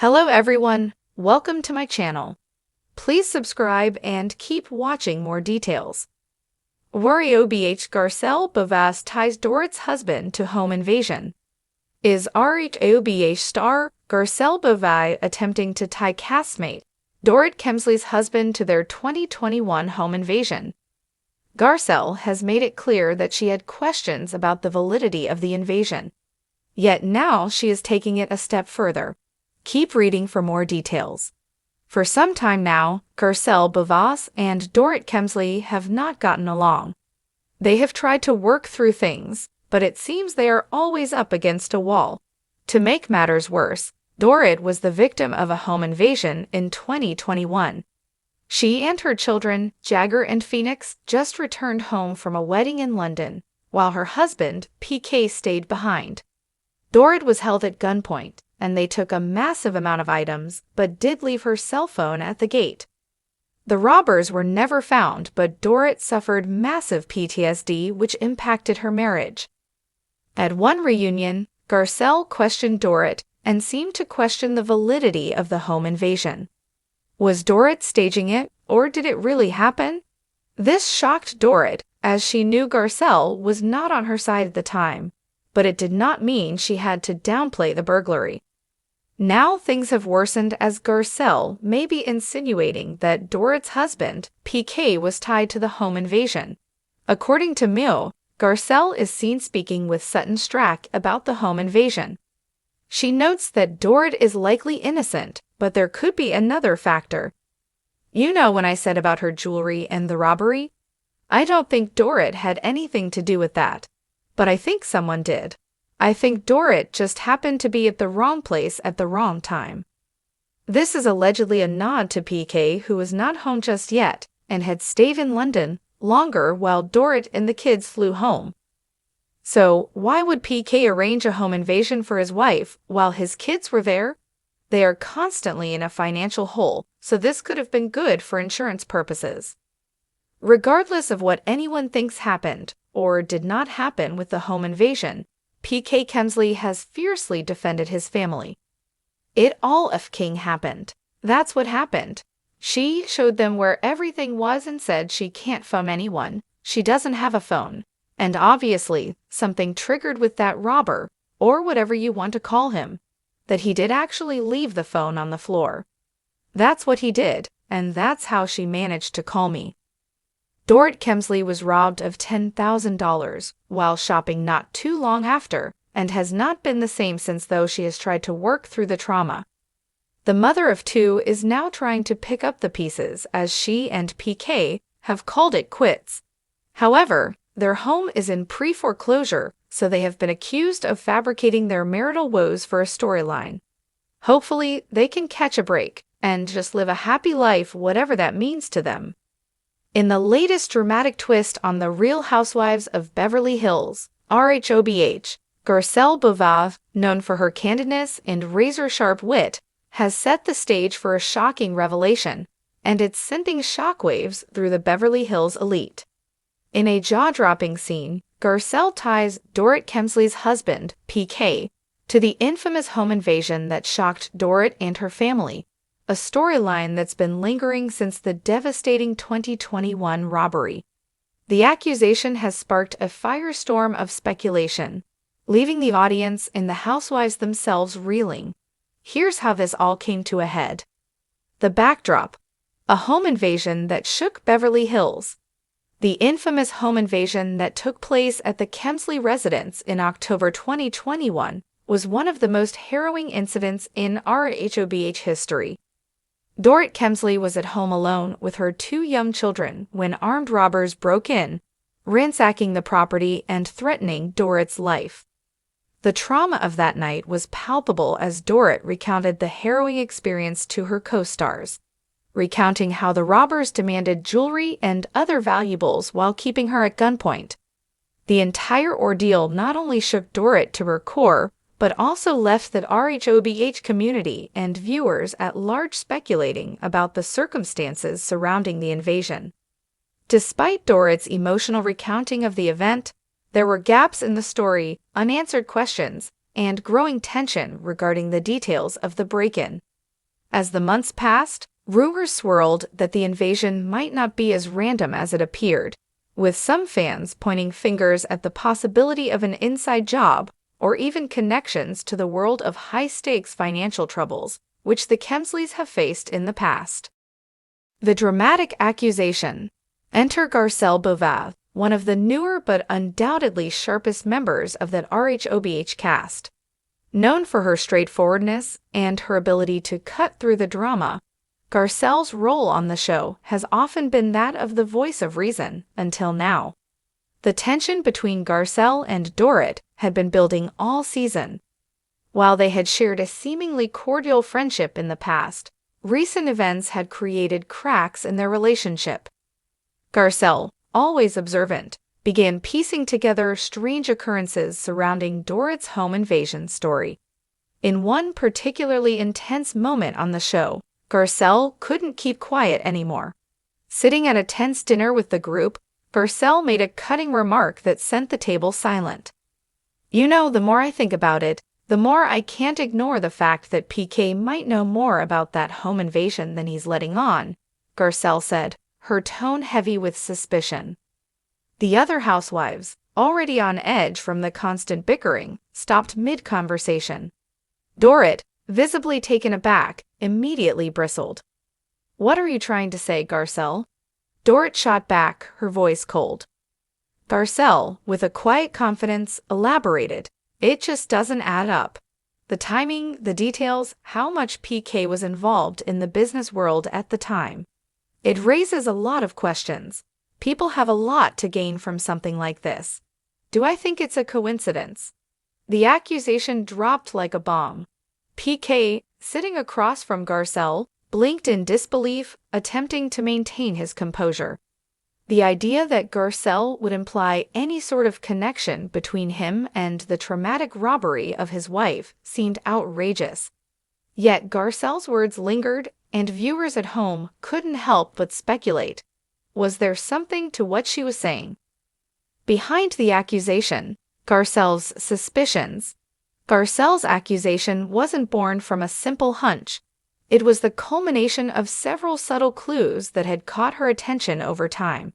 Hello everyone, welcome to my channel. Please subscribe and keep watching more details. Housewives Garcelle Beauvais ties Dorit's husband to home invasion. Is Housewives star Garcelle Beauvais attempting to tie castmate Dorit Kemsley's husband to their 2021 home invasion? Garcelle has made it clear that she had questions about the validity of the invasion. Yet now she is taking it a step further. Keep reading for more details. For some time now, Garcelle Beauvais and Dorit Kemsley have not gotten along. They have tried to work through things, but it seems they are always up against a wall. To make matters worse, Dorit was the victim of a home invasion in 2021. She and her children, Jagger and Phoenix, just returned home from a wedding in London, while her husband, PK, stayed behind. Dorit was held at gunpoint, and they took a massive amount of items, but did leave her cell phone at the gate. The robbers were never found, but Dorit suffered massive PTSD, which impacted her marriage. At one reunion, Garcelle questioned Dorit and seemed to question the validity of the home invasion. Was Dorit staging it, or did it really happen? This shocked Dorit, as she knew Garcelle was not on her side at the time, but it did not mean she had to downplay the burglary. Now things have worsened as Garcelle may be insinuating that Dorit's husband, PK, was tied to the home invasion. According to Mill, Garcelle is seen speaking with Sutton Strack about the home invasion. She notes that Dorit is likely innocent, but there could be another factor. You know when I said about her jewelry and the robbery? I don't think Dorit had anything to do with that, but I think someone did. I think Dorit just happened to be at the wrong place at the wrong time. This is allegedly a nod to PK, who was not home just yet and had stayed in London longer while Dorit and the kids flew home. So why would PK arrange a home invasion for his wife while his kids were there? They are constantly in a financial hole, so this could have been good for insurance purposes. Regardless of what anyone thinks happened or did not happen with the home invasion, PK Kemsley has fiercely defended his family. It all f***ing happened. That's what happened. She showed them where everything was and said she can't phone anyone, she doesn't have a phone, and obviously something triggered with that robber, or whatever you want to call him, that he did actually leave the phone on the floor. That's what he did, and that's how she managed to call me. Dorit Kemsley was robbed of $10,000 while shopping not too long after, and has not been the same since, though she has tried to work through the trauma. The mother of two is now trying to pick up the pieces as she and PK have called it quits. However, their home is in pre-foreclosure, so they have been accused of fabricating their marital woes for a storyline. Hopefully, they can catch a break and just live a happy life, whatever that means to them. In the latest dramatic twist on The Real Housewives of Beverly Hills, RHOBH, Garcelle Beauvais, known for her candidness and razor-sharp wit, has set the stage for a shocking revelation, and it's sending shockwaves through the Beverly Hills elite. In a jaw-dropping scene, Garcelle ties Dorit Kemsley's husband, PK, to the infamous home invasion that shocked Dorit and her family, a storyline that's been lingering since the devastating 2021 robbery. The accusation has sparked a firestorm of speculation, leaving the audience and the housewives themselves reeling. Here's how this all came to a head. The backdrop: a home invasion that shook Beverly Hills. The infamous home invasion that took place at the Kemsley residence in October 2021 was one of the most harrowing incidents in RHOBH history. Dorit Kemsley was at home alone with her two young children when armed robbers broke in, ransacking the property and threatening Dorit's life. The trauma of that night was palpable as Dorit recounted the harrowing experience to her co-stars, recounting how the robbers demanded jewelry and other valuables while keeping her at gunpoint. The entire ordeal not only shook Dorit to her core, but also left the RHOBH community and viewers at large speculating about the circumstances surrounding the invasion. Despite Dorit's emotional recounting of the event, there were gaps in the story, unanswered questions, and growing tension regarding the details of the break-in. As the months passed, rumors swirled that the invasion might not be as random as it appeared, with some fans pointing fingers at the possibility of an inside job or even connections to the world of high-stakes financial troubles, which the Kemsleys have faced in the past. The dramatic accusation. Enter Garcelle Beauvais, one of the newer but undoubtedly sharpest members of that RHOBH cast. Known for her straightforwardness and her ability to cut through the drama, Garcelle's role on the show has often been that of the voice of reason until now. The tension between Garcelle and Dorit had been building all season. While they had shared a seemingly cordial friendship in the past, recent events had created cracks in their relationship. Garcelle, always observant, began piecing together strange occurrences surrounding Dorit's home invasion story. In one particularly intense moment on the show, Garcelle couldn't keep quiet anymore. Sitting at a tense dinner with the group, Garcelle made a cutting remark that sent the table silent. "You know, the more I think about it, the more I can't ignore the fact that PK might know more about that home invasion than he's letting on," Garcelle said, her tone heavy with suspicion. The other housewives, already on edge from the constant bickering, stopped mid-conversation. Dorit, visibly taken aback, immediately bristled. "What are you trying to say, Garcelle?" Dorit shot back, her voice cold. Garcelle, with a quiet confidence, elaborated. "It just doesn't add up. The timing, the details, how much PK was involved in the business world at the time. It raises a lot of questions. People have a lot to gain from something like this. Do I think it's a coincidence?" The accusation dropped like a bomb. PK, sitting across from Garcelle, blinked in disbelief, attempting to maintain his composure. The idea that Garcelle would imply any sort of connection between him and the traumatic robbery of his wife seemed outrageous. Yet Garcelle's words lingered, and viewers at home couldn't help but speculate. Was there something to what she was saying? Behind the accusation, Garcelle's suspicions. Garcelle's accusation wasn't born from a simple hunch. It was the culmination of several subtle clues that had caught her attention over time.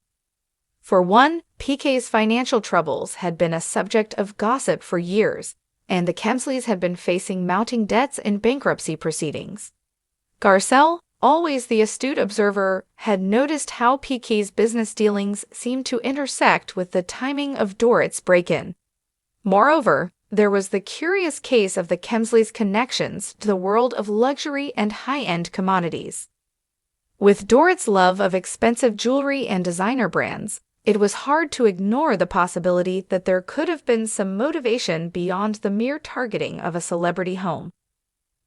For one, PK's financial troubles had been a subject of gossip for years, and the Kemsleys had been facing mounting debts and bankruptcy proceedings. Garcelle, always the astute observer, had noticed how PK's business dealings seemed to intersect with the timing of Dorit's break-in. Moreover, there was the curious case of the Kemsleys' connections to the world of luxury and high-end commodities. With Dorit's love of expensive jewelry and designer brands, it was hard to ignore the possibility that there could have been some motivation beyond the mere targeting of a celebrity home.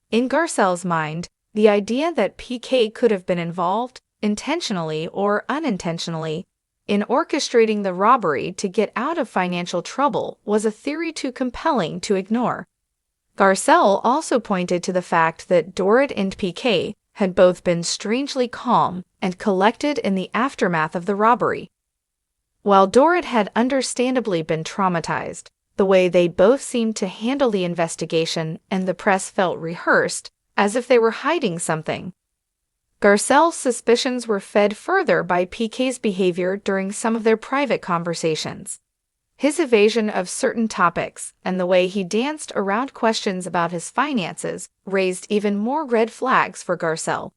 In Garcelle's mind, the idea that PK could have been involved, intentionally or unintentionally, in orchestrating the robbery to get out of financial trouble was a theory too compelling to ignore. Garcelle also pointed to the fact that Dorit and PK had both been strangely calm and collected in the aftermath of the robbery. While Dorit had understandably been traumatized, the way they both seemed to handle the investigation and the press felt rehearsed, as if they were hiding something. Garcelle's suspicions were fed further by PK's behavior during some of their private conversations. His evasion of certain topics and the way he danced around questions about his finances raised even more red flags for Garcelle.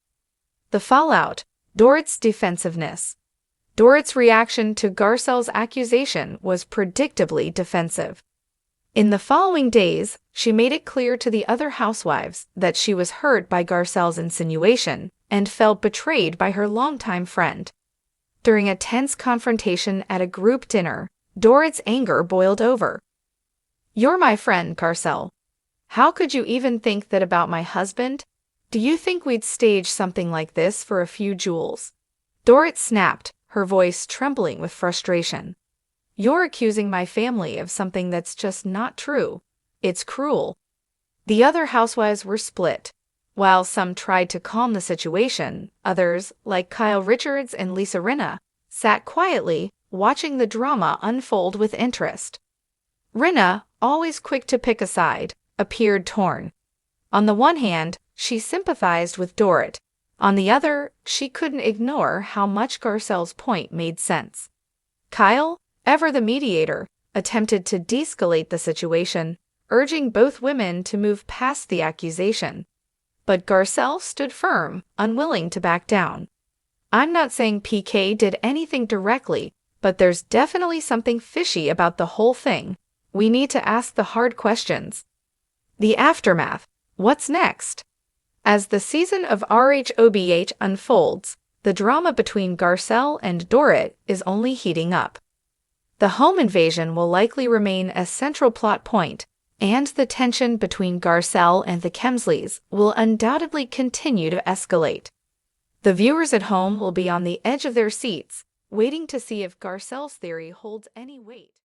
The fallout, Dorit's defensiveness. Dorit's reaction to Garcelle's accusation was predictably defensive. In the following days, she made it clear to the other housewives that she was hurt by Garcelle's insinuation and felt betrayed by her longtime friend. During a tense confrontation at a group dinner, Dorit's anger boiled over. "You're my friend, Garcelle. How could you even think that about my husband? Do you think we'd stage something like this for a few jewels?" Dorit snapped, her voice trembling with frustration. "You're accusing my family of something that's just not true. It's cruel." The other housewives were split. While some tried to calm the situation, others, like Kyle Richards and Lisa Rinna, sat quietly, watching the drama unfold with interest. Rinna, always quick to pick a side, appeared torn. On the one hand, she sympathized with Dorit. On the other, she couldn't ignore how much Garcelle's point made sense. Kyle, ever the mediator, attempted to de-escalate the situation, urging both women to move past the accusation. But Garcelle stood firm, unwilling to back down. I'm not saying PK did anything directly, but there's definitely something fishy about the whole thing. We need to ask the hard questions. The aftermath. What's next? As the season of RHOBH unfolds, the drama between Garcelle and Dorit is only heating up. The home invasion will likely remain a central plot point, and the tension between Garcelle and the Kemsleys will undoubtedly continue to escalate. The viewers at home will be on the edge of their seats, waiting to see if Garcelle's theory holds any weight.